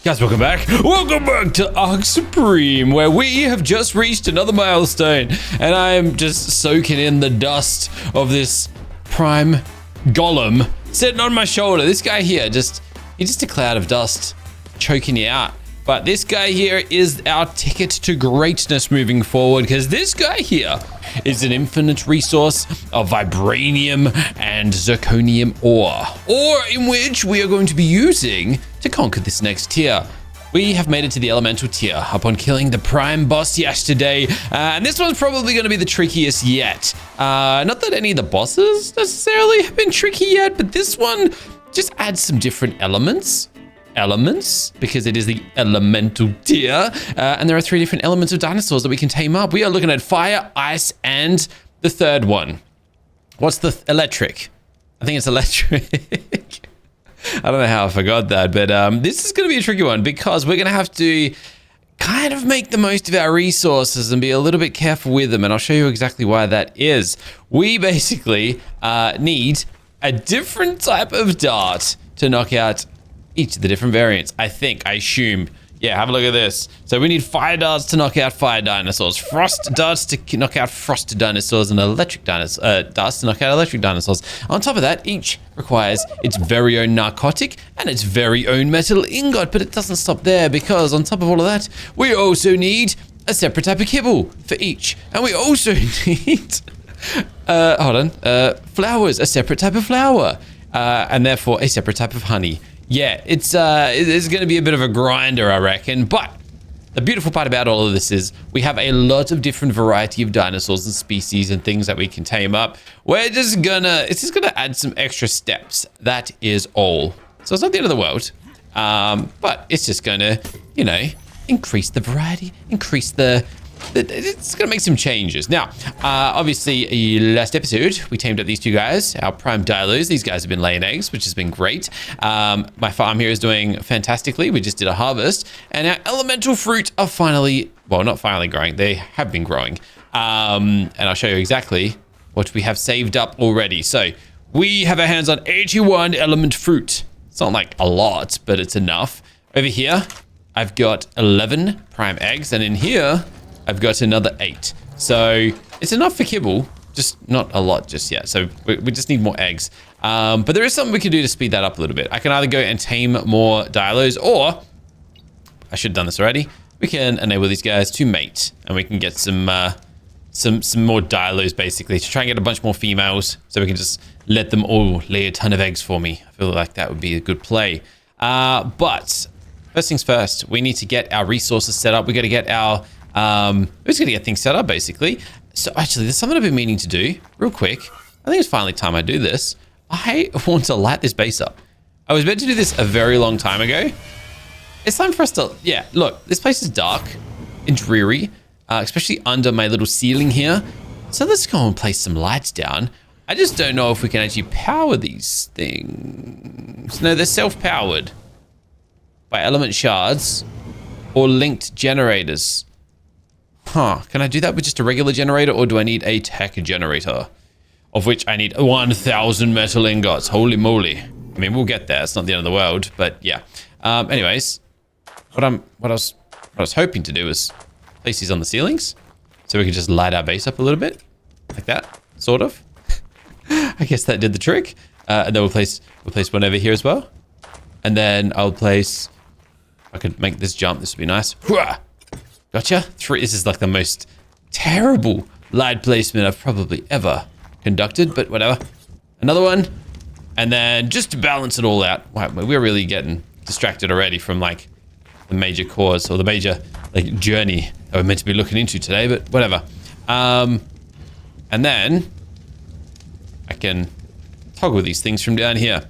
Guys, welcome back. Welcome back to Ark Supreme, where we have just reached another milestone, and I am just soaking in the dust of this prime golem sitting on my shoulder. This guy here, he's just a cloud of dust choking you out. But this guy here is our ticket to greatness moving forward, because this guy here is an infinite resource of vibranium and zirconium ore in which we are going to be using to conquer this next tier. We have made it to the elemental tier upon killing the prime boss yesterday, and this one's probably going to be the trickiest yet. Not that any of the bosses necessarily have been tricky yet, but this one just adds some different elements because it is the elemental tier, and there are 3 different elements of dinosaurs that we can tame up. We are looking at fire, ice, and the third one. What's the electric? I think it's electric. I don't know how I forgot that, but this is going to be a tricky one because we're going to have to kind of make the most of our resources and be a little bit careful with them, and I'll show you exactly why that is. We basically need a different type of dart to knock out each of the different variants. I assume. Yeah, have a look at this. So we need fire darts to knock out fire dinosaurs, frost darts to knock out frost dinosaurs, and electric darts to knock out electric dinosaurs. On top of that, each requires its very own narcotic and its very own metal ingot, but it doesn't stop there, because on top of all of that, we also need a separate type of kibble for each. And we also need, flowers, a separate type of flower, and therefore a separate type of honey. Yeah, it's going to be a bit of a grinder, I reckon. But the beautiful part about all of this is we have a lot of different variety of dinosaurs and species and things that we can tame up. It's just gonna add some extra steps. That is all. So it's not the end of the world, but it's just gonna, increase the variety, it's gonna make some changes. Now, obviously, last episode, we tamed up these 2 guys, our prime dilos. These guys have been laying eggs, which has been great. My farm here is doing fantastically. We just did a harvest, and our elemental fruit are not finally growing. They have been growing. And I'll show you exactly what we have saved up already. So we have our hands on 81 element fruit. It's not like a lot, but it's enough. Over here, I've got 11 prime eggs, and in here, I've got another 8. So it's enough for kibble, just not a lot just yet. So we just need more eggs. But there is something we can do to speed that up a little bit. I can either go and tame more dilos, or I should have done this already. We can enable these guys to mate, and we can get some more dilos basically to try and get a bunch more females, so we can just let them all lay a ton of eggs for me. I feel like that would be a good play. But first things first, we need to get our resources set up. We got to get our we're just gonna get things set up basically. So actually, there's something I've been meaning to do real quick. I think it's finally time I do this. I want to light this base up. I was meant to do this a very long time ago. It's time for us to, look, this place is dark and dreary, especially under my little ceiling here. So let's go and place some lights down. I just don't know if we can actually power these things. No, they're self-powered by element shards or linked generators. Can I do that with just a regular generator, or do I need a tech generator? Of which I need 1,000 metal ingots. Holy moly. I mean, we'll get there. It's not the end of the world, but yeah. Anyways, what I was hoping to do is place these on the ceilings, so we can just light our base up a little bit. Like that, sort of. I guess that did the trick. And then we'll place one over here as well. And then I'll place, I could make this jump. This would be nice. Gotcha. 3. This is like the most terrible light placement I've probably ever conducted, but whatever. Another one. And then just to balance it all out. Wow, we're really getting distracted already from like the major cause or the major like journey that we're meant to be looking into today, but whatever. And then I can toggle these things from down here.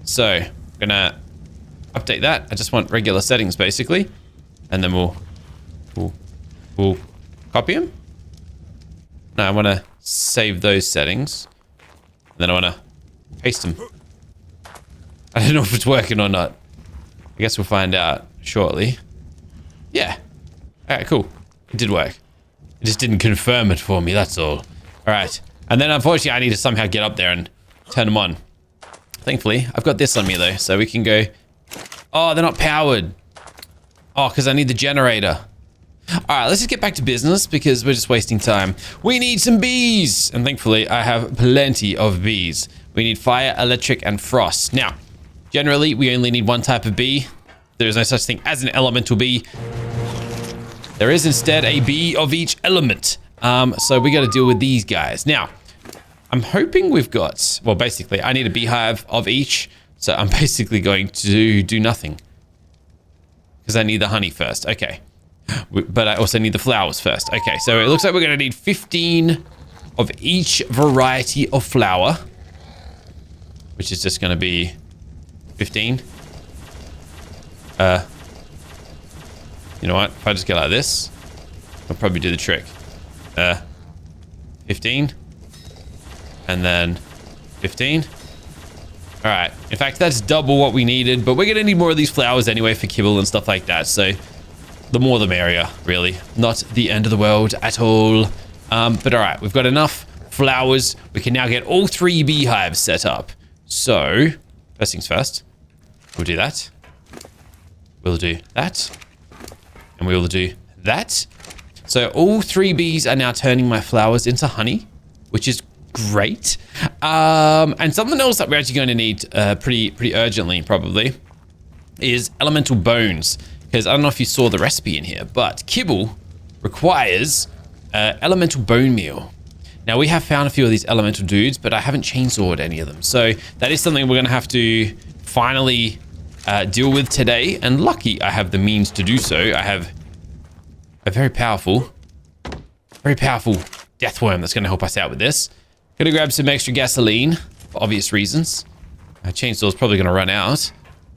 So I'm gonna update that. I just want regular settings basically, and then we'll copy them. No, I want to save those settings. And then I want to paste them. I don't know if it's working or not. I guess we'll find out shortly. Yeah. All right, cool. It did work. It just didn't confirm it for me, that's all. All right. And then unfortunately, I need to somehow get up there and turn them on. Thankfully, I've got this on me though, so we can go. Oh, they're not powered. Oh, because I need the generator. All right, let's just get back to business because we're just wasting time. We need some bees. And thankfully, I have plenty of bees. We need fire, electric, and frost. Now, generally, we only need one type of bee. There is no such thing as an elemental bee. There is instead a bee of each element. So we got to deal with these guys. Now, I'm hoping we've got... Well, basically, I need a beehive of each. So I'm basically going to do nothing. Because I need the honey first. Okay. But I also need the flowers first. Okay, so it looks like we're going to need 15 of each variety of flower. Which is just going to be 15. You know what? If I just go like this, I'll probably do the trick. 15. And then 15. All right. In fact, that's double what we needed, but we're going to need more of these flowers anyway for kibble and stuff like that. So the more the merrier, really. Not the end of the world at all. But all right, we've got enough flowers. We can now get all 3 beehives set up. So first things first, we'll do that. We'll do that. And we will do that. So all 3 bees are now turning my flowers into honey, which is great. And something else that we're actually going to need pretty urgently, probably, is elemental bones. Because I don't know if you saw the recipe in here, but kibble requires elemental bone meal. Now, we have found a few of these elemental dudes, but I haven't chainsawed any of them. So that is something we're going to have to finally deal with today. And lucky I have the means to do so. I have a very powerful death worm that's going to help us out with this. Gonna grab some extra gasoline for obvious reasons. Our chainsaw is probably going to run out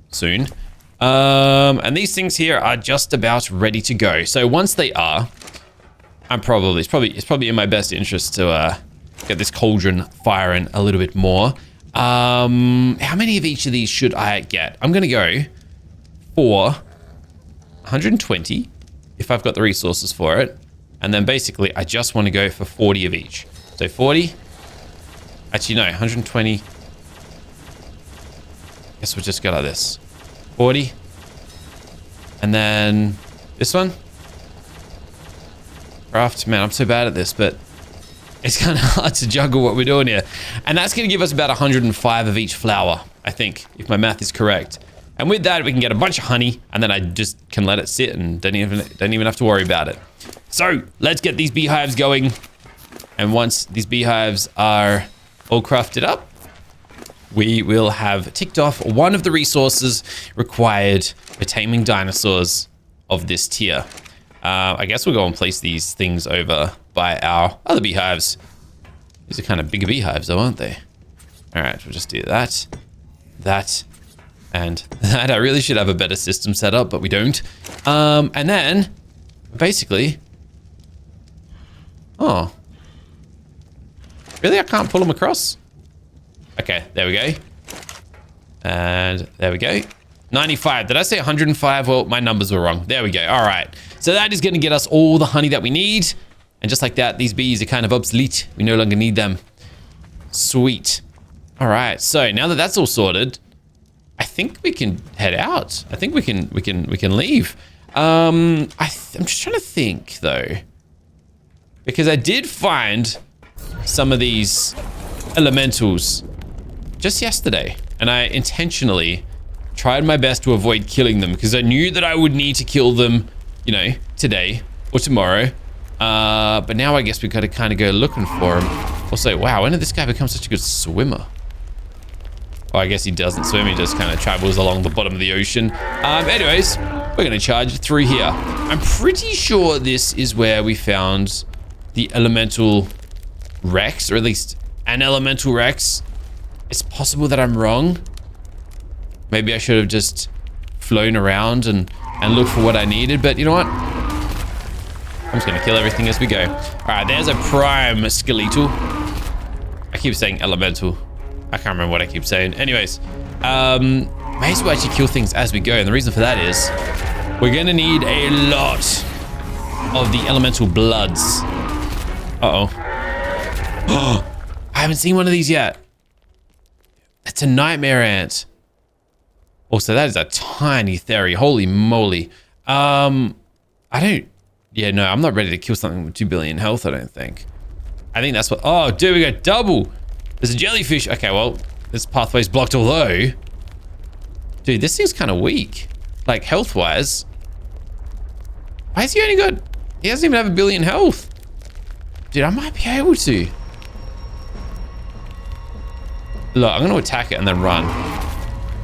soon. And these things here are just about ready to go. So once they are, it's probably in my best interest to get this cauldron firing a little bit more. How many of each of these should I get? I'm going to go for 120 if I've got the resources for it. And then basically, I just want to go for 40 of each. So 40. Actually, no, 120. Guess we'll just go like this. 40. And then this one. Craft. Man, I'm so bad at this, but it's kind of hard to juggle what we're doing here. And that's going to give us about 105 of each flower, I think, if my math is correct. And with that, we can get a bunch of honey, and then I just can let it sit and don't even have to worry about it. So let's get these beehives going. And once these beehives are all crafted up, we will have ticked off one of the resources required for taming dinosaurs of this tier. I guess we'll go and place these things over by our other beehives. These are kind of bigger beehives though, aren't they? All right, we'll just do that, and that. I really should have a better system set up, but we don't. And then, basically... Oh. Really? I can't pull them across? Okay, there we go. And there we go. 95. Did I say 105? Well, my numbers were wrong. There we go. All right. So that is going to get us all the honey that we need. And just like that, these bees are kind of obsolete. We no longer need them. Sweet. All right. So now that that's all sorted, I think we can head out. I think we can leave. I'm just trying to think though, because I did find some of these elementals just yesterday, and I intentionally tried my best to avoid killing them because I knew that I would need to kill them, you know, today or tomorrow. But now I guess we've got to kind of go looking for them. Also, wow, when did this guy become such a good swimmer? Oh, I guess he doesn't swim. He just kind of travels along the bottom of the ocean. Anyways, we're going to charge through here. I'm pretty sure this is where we found the elemental Rex, or at least an elemental Rex. It's possible that I'm wrong. Maybe I should have just flown around and looked for what I needed, but you know what? I'm just gonna kill everything as we go. All right, there's a prime skeletal. I keep saying elemental. I can't remember what I keep saying. Anyways, may as well actually kill things as we go, and the reason for that is we're gonna need a lot of the elemental bloods. Uh-oh. I haven't seen one of these yet. That's a nightmare ant. Also, that is a tiny theory. Holy moly. I don't... Yeah, no, I'm not ready to kill something with 2 billion health, I don't think. I think that's what... Oh, dude, we got double. There's a jellyfish. Okay, well, this pathway's blocked, although... Dude, this thing's kind of weak. Like, health-wise. Why has he only got... He doesn't even have 1 billion health. Dude, I might be able to. Look, I'm going to attack it and then run.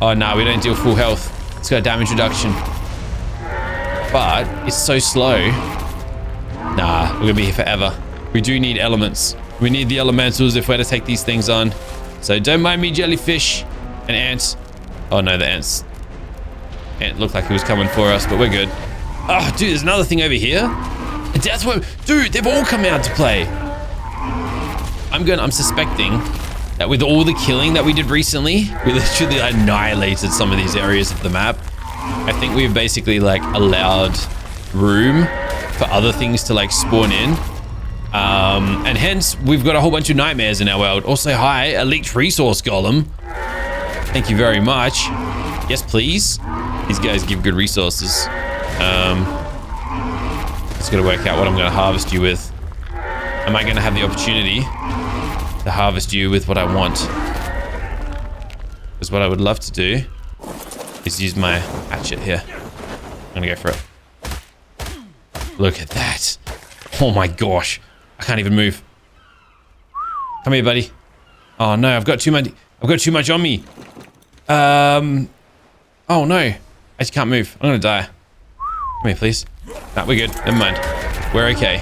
Oh, no, we don't deal full health. It's got damage reduction. But it's so slow. Nah, we're going to be here forever. We do need elements. We need the elementals if we're to take these things on. So don't mind me, jellyfish and ants. Oh, no, the ants. Ant looked like he was coming for us, but we're good. Oh, dude, there's another thing over here. That's what... Dude, they've all come out to play. I'm suspecting that with all the killing that we did recently, we literally annihilated some of these areas of the map. I think we've basically like allowed room for other things to like spawn in. And hence we've got a whole bunch of nightmares in our world. Also, hi, elite resource golem. Thank you very much. Yes, please. These guys give good resources. Just gotta work out what I'm gonna harvest you with. Am I gonna have the opportunity to harvest you with what I want? Because what I would love to do is use my hatchet here. I'm gonna go for it. Look at that. Oh my gosh. I can't even move. Come here, buddy. Oh no, I've got too much on me. Oh no. I just can't move. I'm gonna die. Come here, please. Nah, we're good. Never mind. We're okay.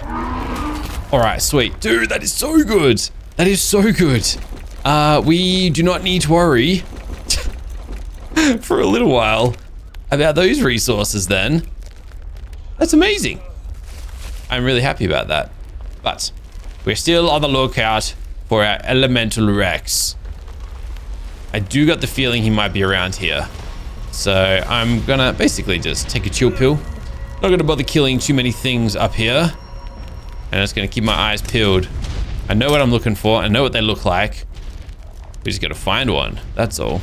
Alright, sweet. Dude, that is so good. That is so good. We do not need to worry for a little while about those resources then. That's amazing. I'm really happy about that. But we're still on the lookout for our elemental Rex. I do got the feeling he might be around here. So I'm gonna basically just take a chill pill. Not gonna bother killing too many things up here. And I'm just gonna keep my eyes peeled. I know what I'm looking for. I know what they look like. We just gotta find one. That's all.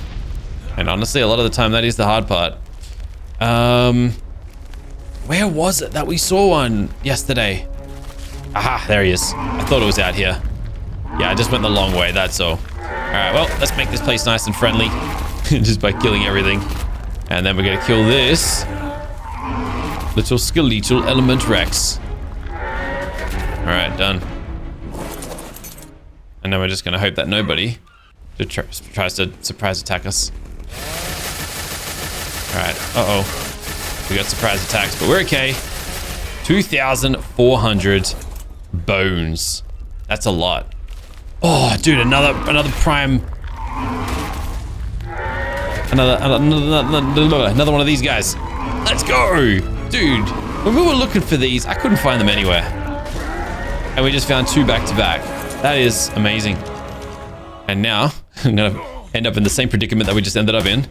And honestly, a lot of the time that is the hard part. Where was it that we saw one yesterday? Aha, there he is. I thought it was out here. Yeah, I just went the long way, that's all. Alright, well, let's make this place nice and friendly. Just by killing everything. And then we're gonna kill this little skeletal element Rex. Alright, done. And then we're just gonna hope that nobody tries to surprise attack us. Alright, uh-oh. We got surprise attacks, but we're okay. 2,400 bones. That's a lot. Oh, dude, another prime. Another one of these guys. Let's go. Dude, when we were looking for these, I couldn't find them anywhere. And we just found 2 back to back. That is amazing. And now I'm gonna end up in the same predicament that we just ended up in.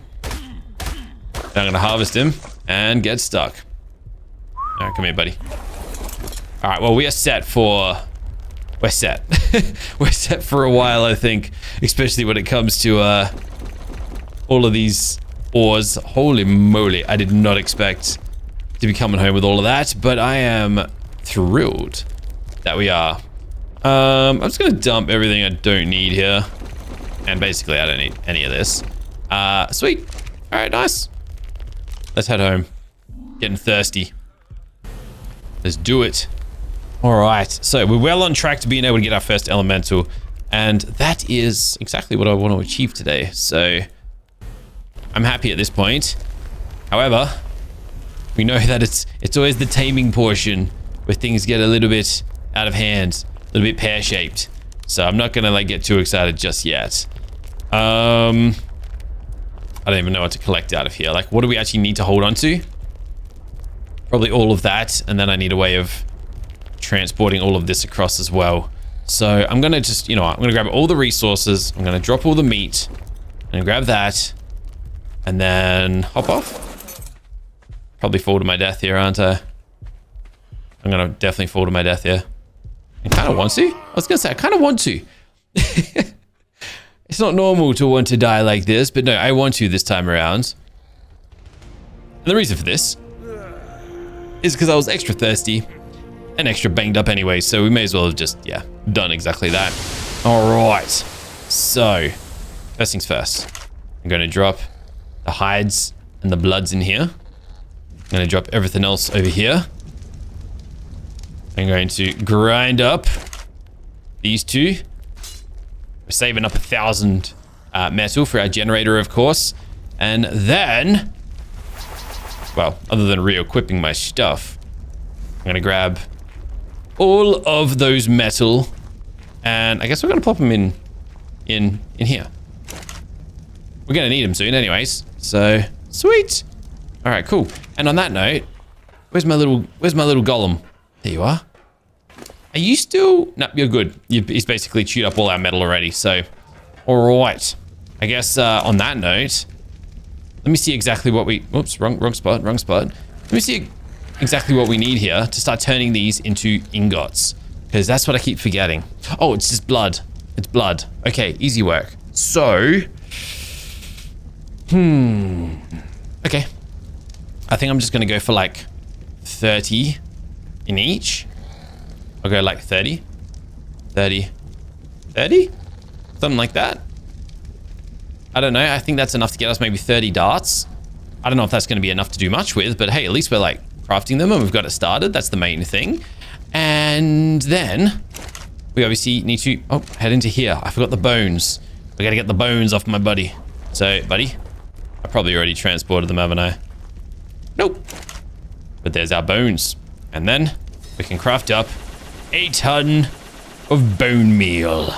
And I'm gonna harvest him and get stuck. All right, come here, buddy. All right, well, we are set for... We're set. We're set for a while, I think. Especially when it comes to all of these ores. Holy moly, I did not expect to be coming home with all of that. But I am thrilled that we are. I'm just going to dump everything I don't need here. And basically, I don't need any of this. Sweet. All right, nice. Let's head home. Getting thirsty. Let's do it. All right, so we're well on track to being able to get our first elemental, and that is exactly what I want to achieve today. So I'm happy at this point. However, we know that it's always the taming portion where things get a little bit out of hand, a little bit pear-shaped. So I'm not gonna like get too excited just yet. I don't even know what to collect out of here. Like, what do we actually need to hold on to? Probably all of that, and then I need a way of transporting all of this across as well. So I'm gonna just, you know what, I'm gonna grab all the resources, I'm gonna drop all the meat, and grab that, and then hop off. Probably fall to my death here, aren't I? I'm gonna definitely fall to my death here. I kind of want to. I was gonna say, I kind of want to. It's not normal to want to die like this, but no, I want to this time around. And the reason for this is because I was extra thirsty and extra banged up anyway, so we may as well have just, yeah, done exactly that. All right, so first things first, I'm going to drop the hides and the bloods in here. I'm going to drop everything else over here. I'm going to grind up these two. We're saving up 1,000 metal for our generator, of course. And then, well, other than re-equipping my stuff, I'm going to grab all of those metal, and I guess we're going to pop them in here. We're going to need them soon anyways, so sweet. All right, cool. And on that note, where's my little golem? There you are. Are you still? No, you're good. He's basically chewed up all our metal already, so all right. I guess on that note, let me see exactly what we... Oops, wrong spot. Let me see exactly what we need here to start turning these into ingots, because that's what I keep forgetting. Oh, it's just blood. It's blood. Okay, easy work. So, okay. I think I'm just gonna go for like 30 in each. I'll go like 30, 30, 30, something like that. I don't know. I think that's enough to get us maybe 30 darts. I don't know if that's going to be enough to do much with, but hey, at least we're like crafting them and we've got it started. That's the main thing. And then we obviously need to head into here. I forgot the bones. We got to get the bones off my buddy. So, buddy, I probably already transported them, haven't I? Nope. But there's our bones. And then we can craft up a ton of bone meal.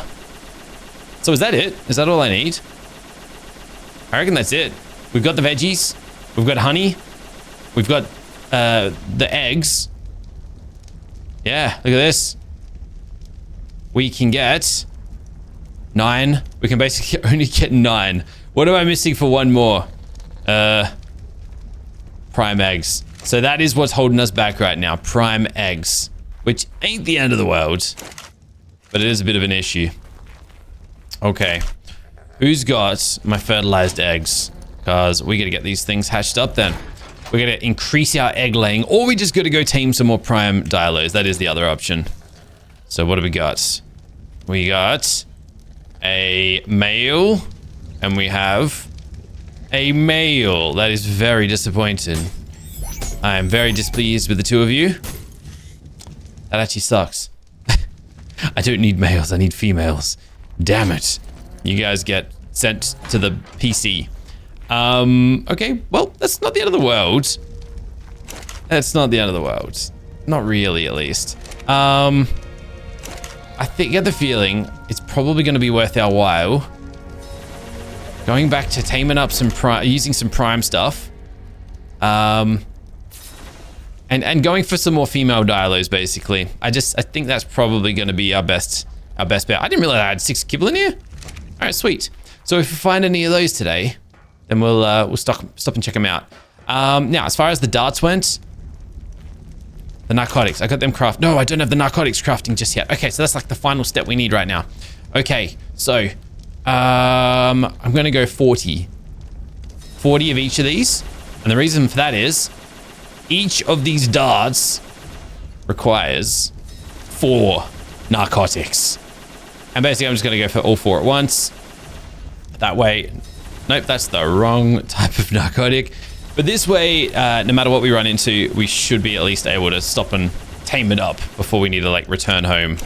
So is that it? Is that all I need? I reckon that's it. We've got the veggies. We've got honey. We've got the eggs. Yeah, look at this. We can get 9. We can basically only get 9. What am I missing for one more? Prime eggs. So that is what's holding us back right now. Prime eggs. Which ain't the end of the world. But it is a bit of an issue. Okay. Who's got my fertilized eggs? Because we gotta get these things hatched up then. We're gonna increase our egg laying, or we just gotta go tame some more prime dilos. That is the other option. So what do we got? We got a male, and we have a male. That is very disappointing. I am very displeased with the two of you. That actually sucks. I don't need males, I need females. Damn it. You guys get sent to the PC. Okay, well, that's not the end of the world. That's not the end of the world. Not really, at least. I get the feeling it's probably going to be worth our while going back to taming up some using some prime stuff. And going for some more female dilos, basically. I think that's probably going to be our best bet. I didn't realize I had 6 kibble in here. All right, sweet. So if we find any of those today, then we'll stop and check them out. Now, as far as the darts went, the narcotics, I got them craft. No, I don't have the narcotics crafting just yet. Okay, so that's like the final step we need right now. Okay, so I'm gonna go 40 of each of these, and the reason for that is each of these darts requires 4 narcotics. And basically, I'm just going to go for all 4 at once. That way... Nope, that's the wrong type of narcotic. But this way, no matter what we run into, we should be at least able to stop and tame it up before we need to, like, return home.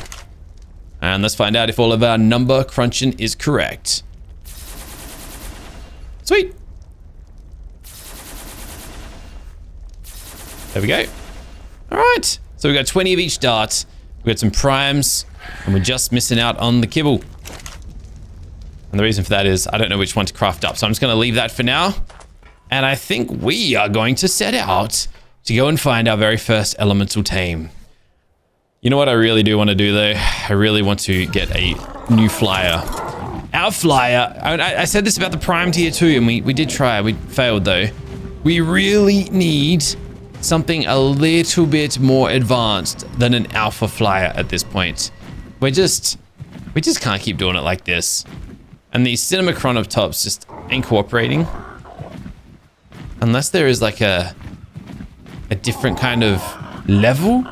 And let's find out if all of our number crunching is correct. Sweet. There we go. All right. So we got 20 of each dart. We got some primes. And we're just missing out on the kibble. And the reason for that is I don't know which one to craft up. So I'm just going to leave that for now. And I think we are going to set out to go and find our very first elemental tame. You know what I really do want to do, though? I really want to get a new flyer. Our flyer... I said this about the prime tier too, and we did try. We failed, though. We really need something a little bit more advanced than an alpha flyer at this point. We just can't keep doing it like this. And these cinema chronotops just ain't cooperating. Unless there is like a a different kind of level.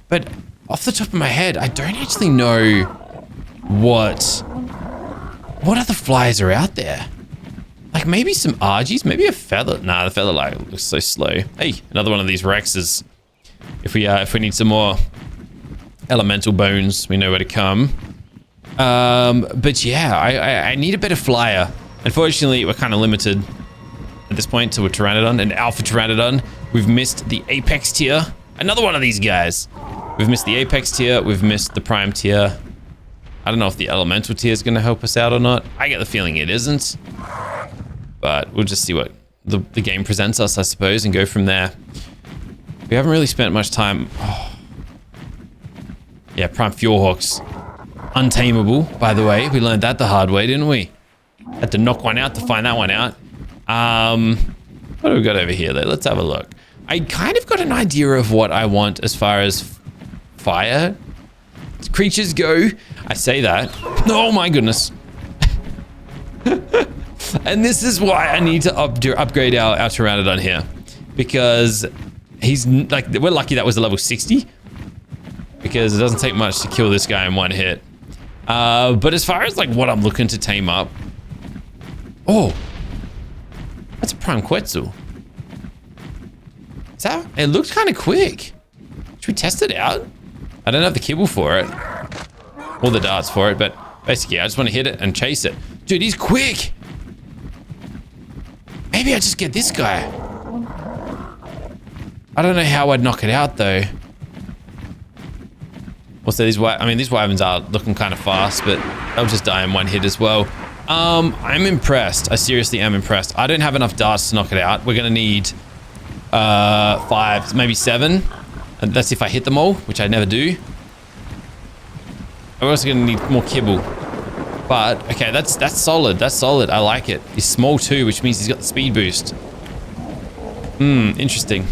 But off the top of my head, I don't actually know what other flyers are out there. Like maybe some Argies, maybe a feather. Nah, the feather light looks so slow. Hey, another one of these Rexes. If we need some more elemental bones, we know where to come. But yeah, I need a better flyer. Unfortunately, we're kind of limited at this point to a Pteranodon, an Alpha Pteranodon. We've missed the Apex tier. Another one of these guys. We've missed the Apex tier. We've missed the Prime tier. I don't know if the Elemental tier is going to help us out or not. I get the feeling it isn't. But we'll just see what the game presents us, I suppose, and go from there. We haven't really spent much time... Oh. Yeah, Prime Fjordhawks. Untamable, by the way. We learned that the hard way, didn't we? Had to knock one out to find that one out. What do we got over here, though? Let's have a look. I kind of got an idea of what I want as far as fire creatures go. I say that. Oh my goodness. And this is why I need to upgrade our Pteranodon here. Because he's like, we're lucky that was a level 60. Because it doesn't take much to kill this guy in one hit. But as far as like what I'm looking to tame up. Oh, that's a Prime Quetzal. Is that, it looks kind of quick. Should we test it out? I don't have the kibble for it. Or the darts for it, but basically I just want to hit it and chase it. Dude, he's quick. Maybe I just get this guy. I don't know how I'd knock it out though. Also, these wyverns are looking kind of fast, but they'll just die in one hit as well. I'm impressed. I seriously am impressed. I don't have enough darts to knock it out. We're gonna need 5, maybe 7. And that's if I hit them all, which I never do. We're also gonna need more kibble. But okay, that's solid. That's solid. I like it. He's small too, which means he's got the speed boost. Interesting.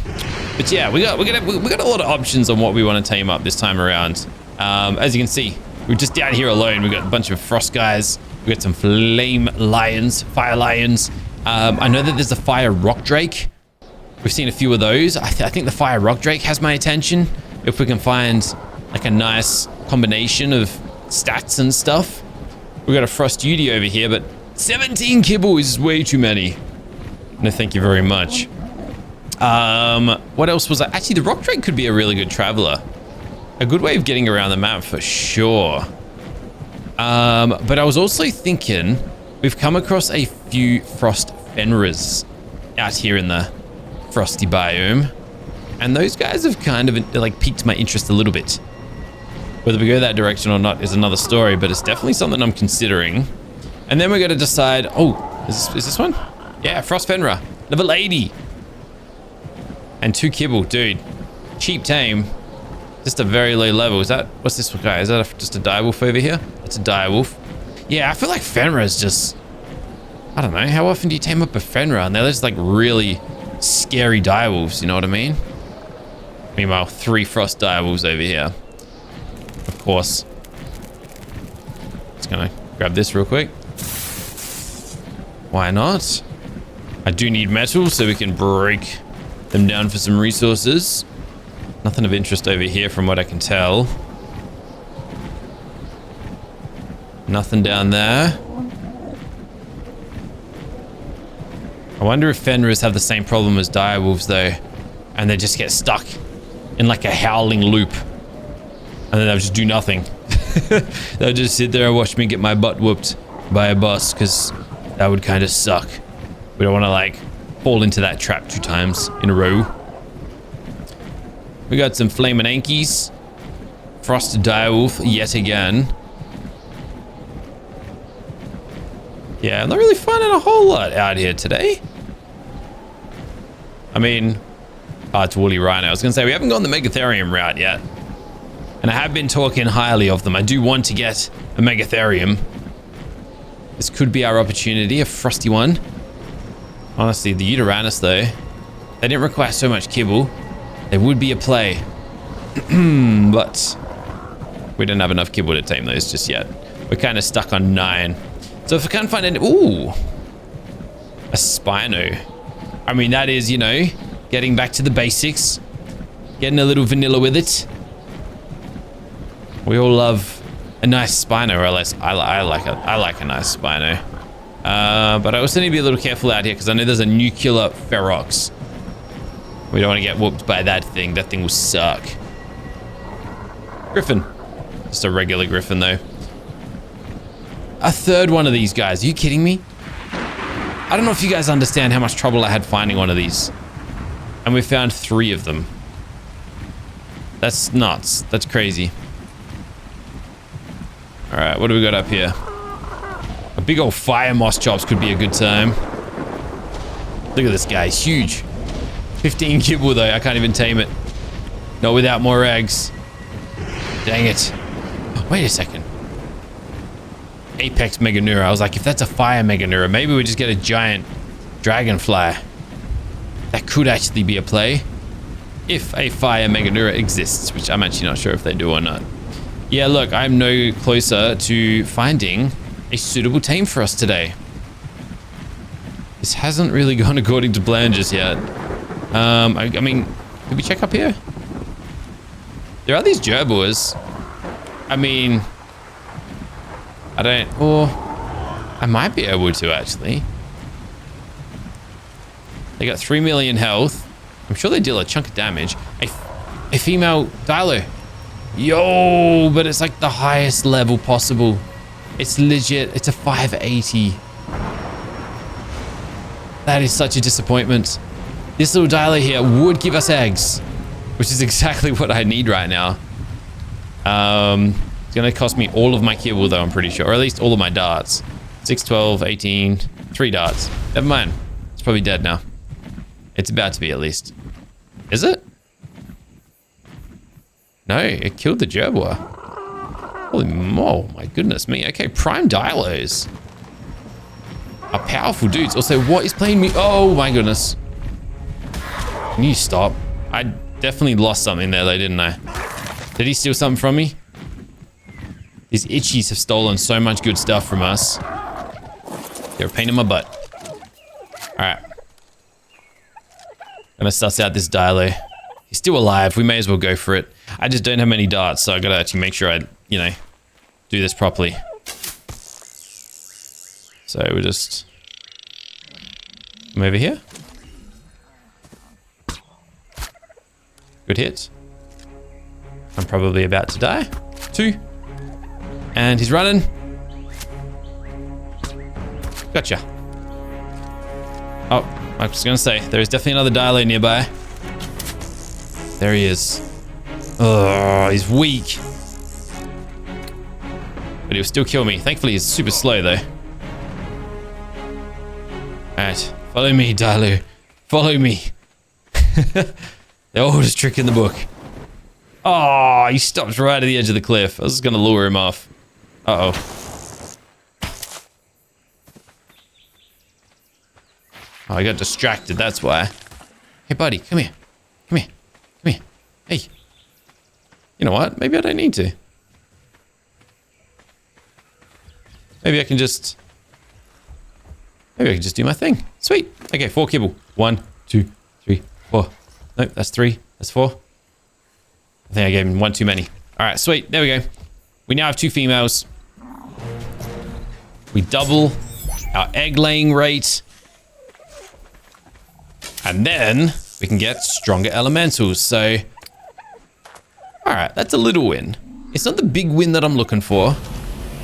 But yeah, we got a lot of options on what we want to tame up this time around. As you can see, we're just down here alone. We've got a bunch of frost guys. We've got some flame lions, fire lions. I know that there's a fire rock drake. We've seen a few of those. I think the fire rock drake has my attention. If we can find like a nice combination of stats and stuff. We've got a frost duty over here, but 17 kibble is way too many. No, thank you very much. What else was I? Actually, the rock drake could be a really good traveler. A good way of getting around the map for sure. But I was also thinking we've come across a few frost fenris out here in the frosty biome. And those guys have kind of like piqued my interest a little bit. Whether we go that direction or not is another story, but it's definitely something I'm considering. And then we're going to decide, oh, is this one? Yeah, frost fenra, level 80. And 2 kibble, dude. Cheap tame. Just a very low level. Is that, what's this guy? Is that just a direwolf over here? It's a direwolf. Yeah, I feel like Fenra is just, I don't know. How often do you tame up a Fenra? And they're just like really scary direwolves, you know what I mean? Meanwhile, 3 frost direwolves over here. Of course. Just gonna grab this real quick. Why not? I do need metal so we can break them down for some resources. Nothing of interest over here from what I can tell. Nothing down there. I wonder if Fenris have the same problem as direwolves though, and they just get stuck in like a howling loop, and then they'll just do nothing. They'll just sit there and watch me get my butt whooped by a boss, because that would kind of suck. We don't want to like fall into that trap 2 times in a row. We got some flaming Ankies. Frosted direwolf yet again. Yeah, I'm not really finding a whole lot out here today. I mean, it's woolly rhino. I was gonna say we haven't gone the Megatherium route yet. And I have been talking highly of them. I do want to get a Megatherium. This could be our opportunity, a frosty one. Honestly, the Uteranus though, they didn't require so much kibble. They would be a play. But we don't have enough kibble to tame those just yet. We're kind of stuck on 9. So if I can't find any, ooh, a Spino. I mean, that is, you know, Getting back to the basics. Getting a little vanilla with it. We all love a nice Spino, or at least I like a nice Spino. But I also need to be a little careful out here because I know there's a nuclear ferox. We don't want to get whooped by that thing. That thing will suck. Griffin. Just a regular griffin, though. A third one of these guys. Are you kidding me? I don't know if you guys understand how much trouble I had finding one of these. And we found 3 of them. That's nuts. That's crazy. Alright, what do we got up here? A big old fire moss chops could be a good time. Look at this guy. He's huge. 15 kibble, though. I can't even tame it. Not without more eggs. Dang it. Oh, wait a second. Apex Meganura. I was like, if that's a fire Meganura, maybe we just get a giant dragonfly. That could actually be a play. If a fire Meganura exists, which I'm actually not sure if they do or not. Yeah, look, I'm no closer to finding a suitable tame for us today. This hasn't really gone according to plan just yet. I mean, did we check up here? There are these gerboas. I mean, I don't, or I might be able to actually. They got 3 million health. I'm sure they deal a chunk of damage. A female dilo. Yo, but it's like the highest level possible. It's legit. It's a 580. That is such a disappointment. This little dilo here would give us eggs, which is exactly what I need right now. It's going to cost me all of my kibble, though, I'm pretty sure. Or at least all of my darts. 6, 12, 18, 3 darts. Never mind. It's probably dead now. It's about to be, at least. Is it? No, it killed the gerboa. Holy mo, my goodness me. Okay, prime dilos are powerful dudes. Also, what is playing me? Oh my goodness. Can you stop? I definitely lost something there though, didn't I? Did he steal something from me? These itchies have stolen so much good stuff from us. They're a pain in my butt. Alright. Gonna suss out this dilo. He's still alive. We may as well go for it. I just don't have many darts, so I gotta actually make sure I, you know, do this properly. So we'll just come over here. Good hit. I'm probably about to die. 2. And he's running. Gotcha. Oh, I was gonna say, there is definitely another dilo nearby. There he is. Oh, he's weak. But he'll still kill me. Thankfully, he's super slow, though. Alright, follow me, Dalu. Follow me. The oldest trick in the book. Oh, he stops right at the edge of the cliff. I was just going to lure him off. Uh-oh. Oh, I got distracted, that's why. Hey, buddy, come here. Come here. Come here. Hey. You know what? Maybe I don't need to. Maybe I can just do my thing. Sweet. Okay, 4 kibble. 1, 2, 3, 4. Nope, that's 3. That's 4. I think I gave him 1 too many. All right, sweet. There we go. We now have 2 females. We double our egg laying rate. And then we can get stronger elementals. So, all right, that's a little win. It's not the big win that I'm looking for,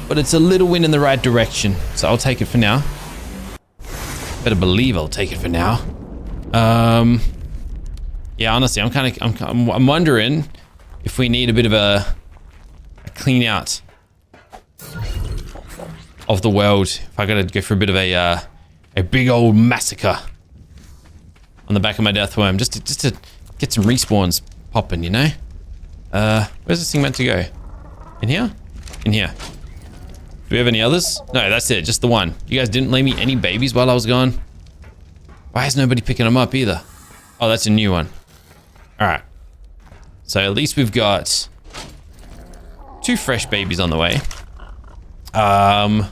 but it's a little win in the right direction. So I'll take it for now. Better believe I'll take it for now. Yeah, honestly, I'm wondering if we need a bit of a clean out of the world. If I gotta go for a bit of a big old massacre on the back of my deathworm, just to get some respawns popping, you know? Where's this thing meant to go? In here? In here. Do we have any others? No, that's it, just the one. You guys didn't lay me any babies while I was gone? Why is nobody picking them up either? Oh, that's a new one. All right. So at least we've got 2 fresh babies on the way. I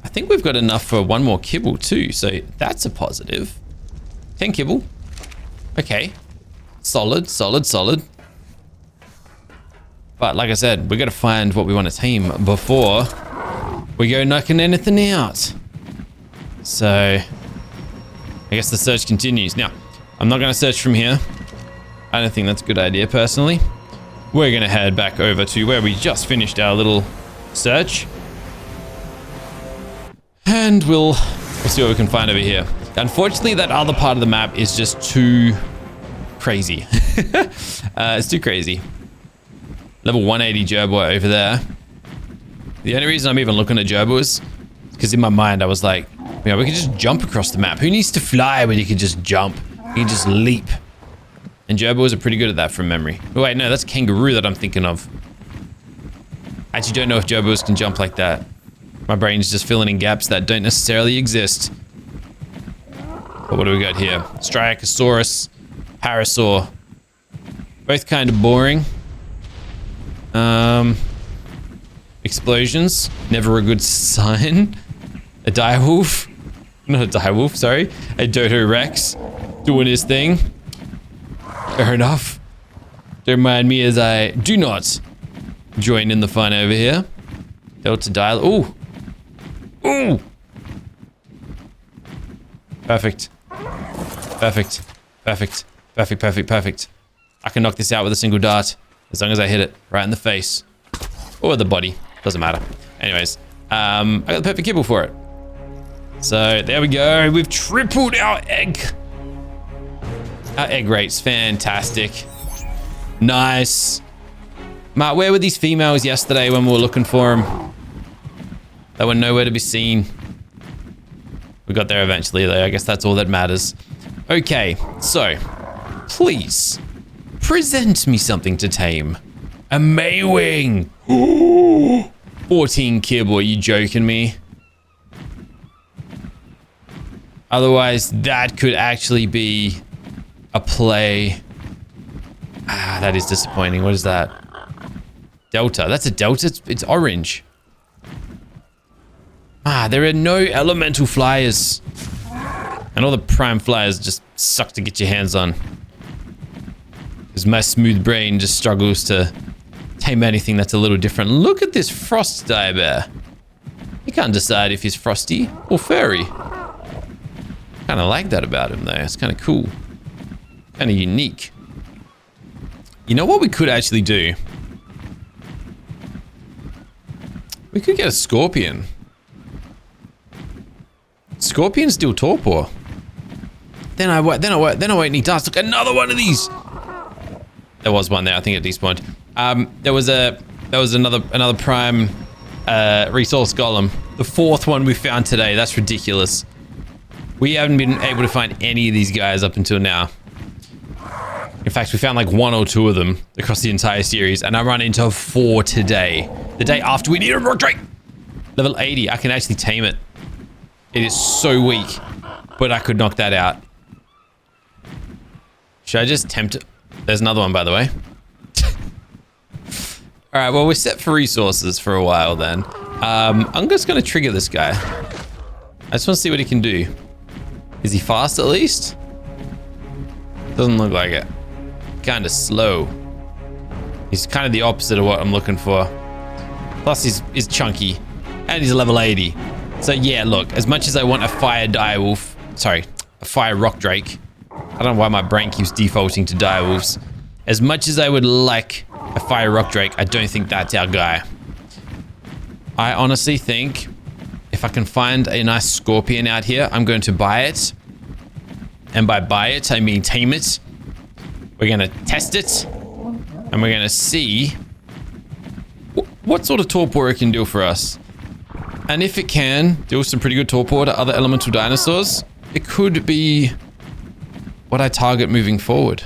think we've got enough for 1 more kibble too, so that's a positive. 10 kibble. Okay. Solid, solid, solid. But like I said, we got to find what we want to tame before we go knocking anything out. So, I guess the search continues. Now, I'm not going to search from here. I don't think that's a good idea, personally. We're going to head back over to where we just finished our little search. And we'll see what we can find over here. Unfortunately, that other part of the map is just too crazy. It's too crazy. Level 180 Gerber over there. The only reason I'm even looking at Gerber is because in my mind I was like, you know, we could just jump across the map. Who needs to fly when you can just jump? You can just leap. And Gerbils are pretty good at that from memory. Oh, wait, no, that's kangaroo that I'm thinking of. I actually don't know if Gerbils can jump like that. My brain's just filling in gaps that don't necessarily exist. But what do we got here? Striacosaurus, Parasaur. Both kind of boring. Explosions, never a good sign. A direwolf, not a direwolf, sorry. A Dodo Rex doing his thing. Fair enough. Don't mind me as I do not join in the fun over here. Delta dial. Ooh. Ooh. Perfect. Perfect. Perfect. Perfect, perfect, perfect. I can knock this out with a single dart as long as I hit it right in the face. Or the body. Doesn't matter. Anyways, I got the perfect kibble for it. So there we go. We've tripled our egg. Our egg rate's fantastic. Nice. Matt, where were these females yesterday when we were looking for them? They were nowhere to be seen. We got there eventually, though. I guess that's all that matters. Okay, so please present me something to tame. A Maywing. 14 kibble. Are you joking me? Otherwise, that could actually be a play. Ah, that is disappointing. What is that? Delta. That's a Delta. It's orange. Ah, there are no elemental flyers. And all the prime flyers just suck to get your hands on. Because my smooth brain just struggles to tame anything that's a little different. Look at this frost diabear. You can't decide if he's frosty or furry. Kind of like that about him, though. It's kind of cool. Kind of unique. You know what we could actually do? We could get a scorpion. Scorpions deal torpor. Then I won't need dust. Look, another one of these. There was one there. I think it despawned. There was another prime resource golem. The fourth one we found today. That's ridiculous. We haven't been able to find any of these guys up until now. In fact, we found like 1 or 2 of them across the entire series, and I run into 4 today. The day after we need a rock drake. Level 80. I can actually tame it. It is so weak, but I could knock that out. Should I just tempt it? There's another one, by the way. All right, well, we're set for resources for a while then. I'm just going to trigger this guy. I just want to see what he can do. Is he fast at least? Doesn't look like it. Kind of slow. He's kind of the opposite of what I'm looking for. Plus, he's chunky. And he's a level 80. So yeah, look, as much as I want a fire direwolf, sorry, a fire rock drake. I don't know why my brain keeps defaulting to direwolves. As much as I would like a fire rock drake, I don't think that's our guy. I honestly think if I can find a nice scorpion out here, I'm going to buy it. And by buy it, I mean tame it. We're going to test it. And we're going to see what sort of torpor it can do for us. And if it can deal some pretty good torpor to other elemental dinosaurs, it could be what I target moving forward.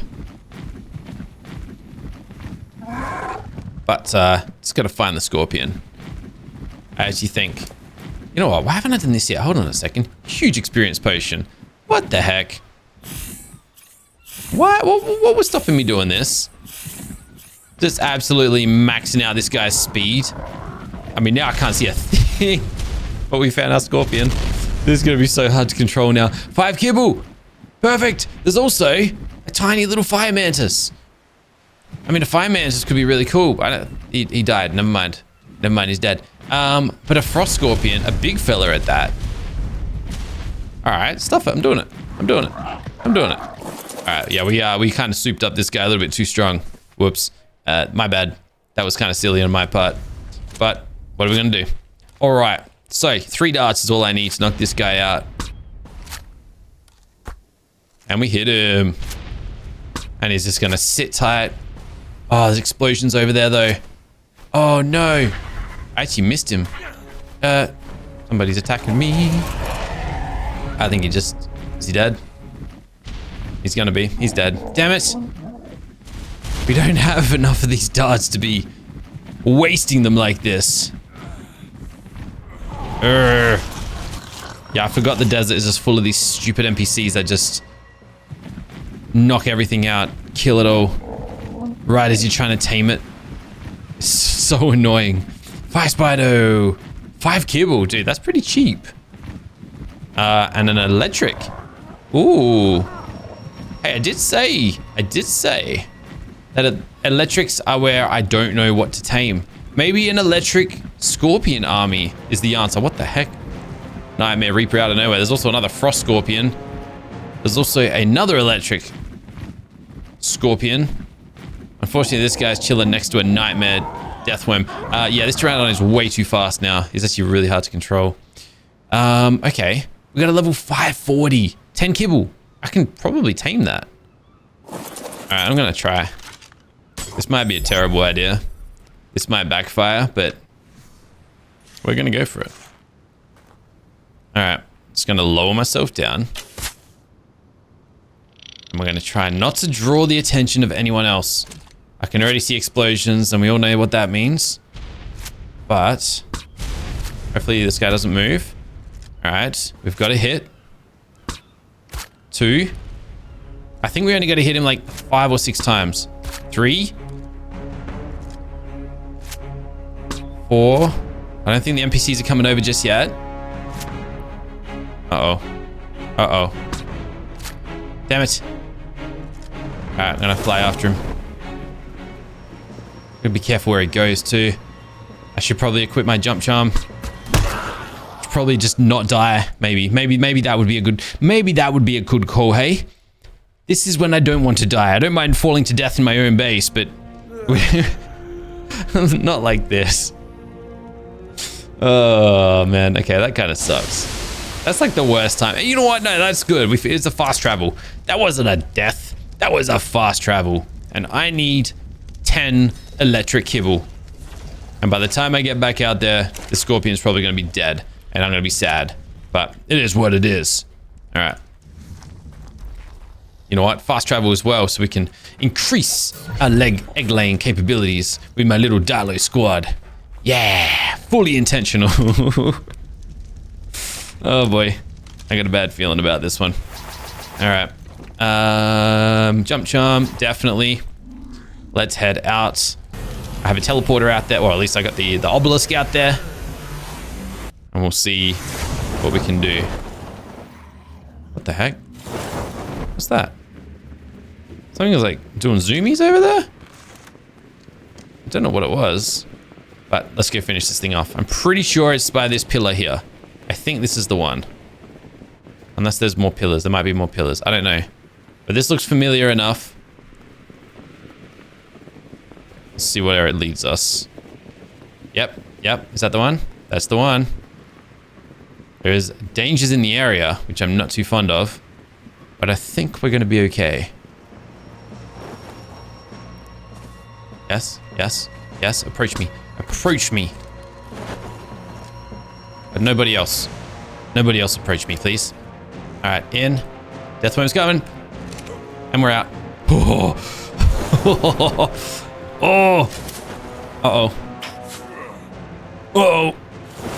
But just got to find the scorpion. I actually think, you know what? Why haven't I done this yet? Hold on a second. Huge experience potion. What the heck? What was stopping me doing this? Just absolutely maxing out this guy's speed. I mean, now I can't see a thing. But we found our scorpion. This is going to be so hard to control now. 5 kibble. Perfect. There's also A tiny little fire mantis. I mean, a fire mantis could be really cool. But he died. Never mind. Never mind, he's dead. But a frost scorpion, a big fella at that. All right, stuff it. I'm doing it. I'm doing it. I'm doing it. All right, yeah, we kind of souped up this guy a little bit too strong. Whoops. My bad. That was kind of silly on my part. But what are we going to do? All right. So 3 darts is all I need to knock this guy out. And we hit him. And he's just going to sit tight. Oh, there's explosions over there, though. Oh, no. I actually missed him. Somebody's attacking me. I think he just... Is he dead? He's going to be. He's dead. Damn it. We don't have enough of these darts to be wasting them like this. Yeah, I forgot the desert is just full of these stupid NPCs that just knock everything out, kill it all, right as you're trying to tame it. It's so annoying. 5 Spido, 5 kibble, dude, that's pretty cheap. And an electric. Ooh. Hey, I did say that electrics are where I don't know what to tame. Maybe an electric scorpion army is the answer. What the heck? Nightmare Reaper out of nowhere. There's also another frost scorpion. There's also another electric scorpion. Unfortunately, this guy's chilling next to a nightmare deathworm. Yeah, this Pteranodon is way too fast now. He's actually really hard to control. Okay. We got a level 540. 10 kibble. I can probably tame that. Alright, I'm gonna try. This might be a terrible idea. This might backfire, but we're gonna go for it. Alright, just gonna lower myself down. And we're gonna try not to draw the attention of anyone else. I can already see explosions, and we all know what that means. But hopefully this guy doesn't move. Alright, we've got a hit. 2. I think we only got to hit him like 5 or 6 times. 3. 4. I don't think the NPCs are coming over just yet. Uh-oh. Uh-oh. Damn it. Alright, I'm gonna fly after him. Gotta be careful where he goes too. I should probably equip my jump charm. Should probably just not die. Maybe that would be a good... Maybe that would be a good call, hey? This is when I don't want to die. I don't mind falling to death in my own base, but... not like this. Oh, man. Okay, that kind of sucks. That's like the worst time. You know what? No, that's good. It's a fast travel. That wasn't a death. That was a fast travel. And I need 10 electric kibble. And by the time I get back out there, the scorpion's probably going to be dead. And I'm going to be sad. But it is what it is. All right. You know what? Fast travel as well, so we can increase our egg laying capabilities with my little Dilo squad. Yeah, fully intentional. Oh boy, I got a bad feeling about this one. All right, jump charm, definitely. Let's head out. I have a teleporter out there, or at least I got the obelisk out there, and we'll see what we can do. What the heck? What's that? Something was like doing zoomies over there? I don't know what it was, but let's go finish this thing off. I'm pretty sure it's by this pillar here. I think this is the one. Unless there's more pillars. There might be more pillars. I don't know. But this looks familiar enough. Let's see where it leads us. Yep. Is that the one? That's the one. There's dangers in the area, which I'm not too fond of. But I think we're going to be okay. Yes. Approach me. But nobody else. Nobody else approach me, please. All right, in. Deathworm's coming. And we're out. Oh. Oh. Uh-oh. Uh-oh.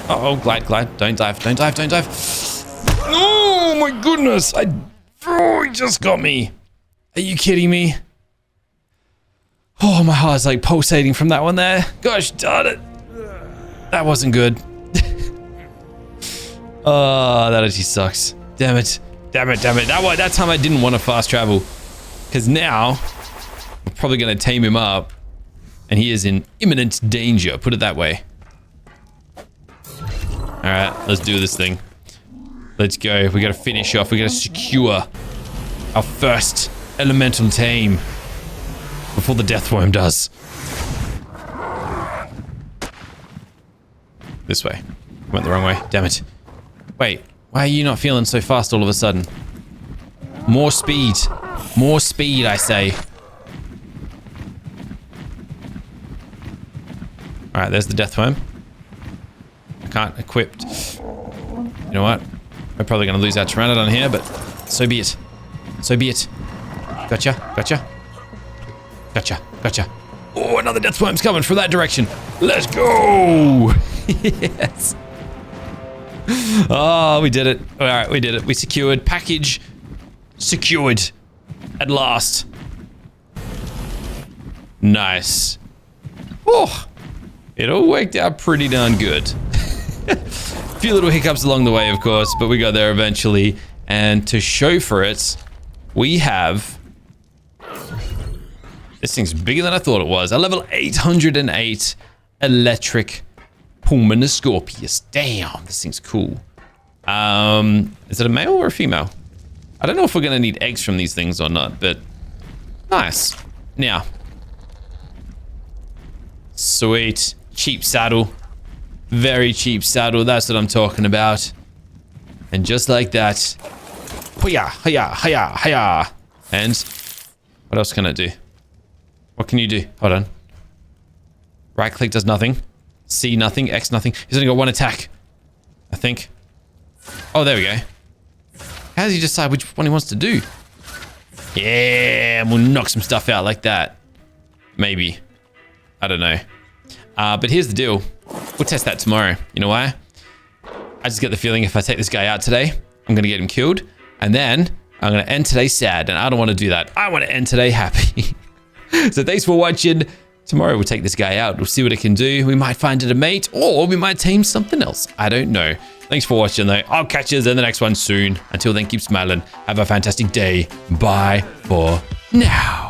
Uh-oh. Glide. Don't dive. Oh, my goodness. Oh, he just got me. Are you kidding me? Oh, my heart's like pulsating from that one there. Gosh darn it. That wasn't good. Oh, that actually sucks. Damn it. That time I didn't want to fast travel. Because now we're probably going to tame him up. And he is in imminent danger. Put it that way. Alright, let's do this thing. Let's go. We got to finish off. We got to secure our first elemental tame before the deathworm does. This way. Went the wrong way. Damn it. Wait. Why are you not feeling so fast all of a sudden? More speed. More speed, I say. Alright, there's the deathworm. I can't equip. You know what? We're probably going to lose our Pteranodon here, but so be it. So be it. Gotcha. Gotcha. Gotcha. Gotcha. Oh, another deathworm's coming from that direction. Let's go. Yes. Oh, we did it. All right, we did it. We secured. Package secured. At last. Nice. Oh, it all worked out pretty darn good. A few little hiccups along the way, of course, but we got there eventually. And to show for it, we have... This thing's bigger than I thought it was. A level 808 electric Pulmonoscorpius. Damn, this thing's cool. Is it a male or a female? I don't know if we're going to need eggs from these things or not, but nice. Now, sweet. Cheap saddle. Very cheap saddle. That's what I'm talking about. And just like that. Hiya, hiya, hiya, hiya. And what else can I do? What can you do? Hold on. Right click does nothing. C nothing. X nothing. He's only got one attack. I think. Oh, there we go. How does he decide which one he wants to do? Yeah, we'll knock some stuff out like that. Maybe. I don't know. But here's the deal. We'll test that tomorrow. You know why? I just get the feeling if I take this guy out today, I'm going to get him killed. And then I'm going to end today sad. And I don't want to do that. I want to end today happy. So thanks for watching. Tomorrow we'll take this guy out. We'll see what it can do. We might find it a mate, or we might tame something else. I don't know. Thanks for watching though. I'll catch you in the next one soon. Until then, keep smiling. Have a fantastic day. Bye for now.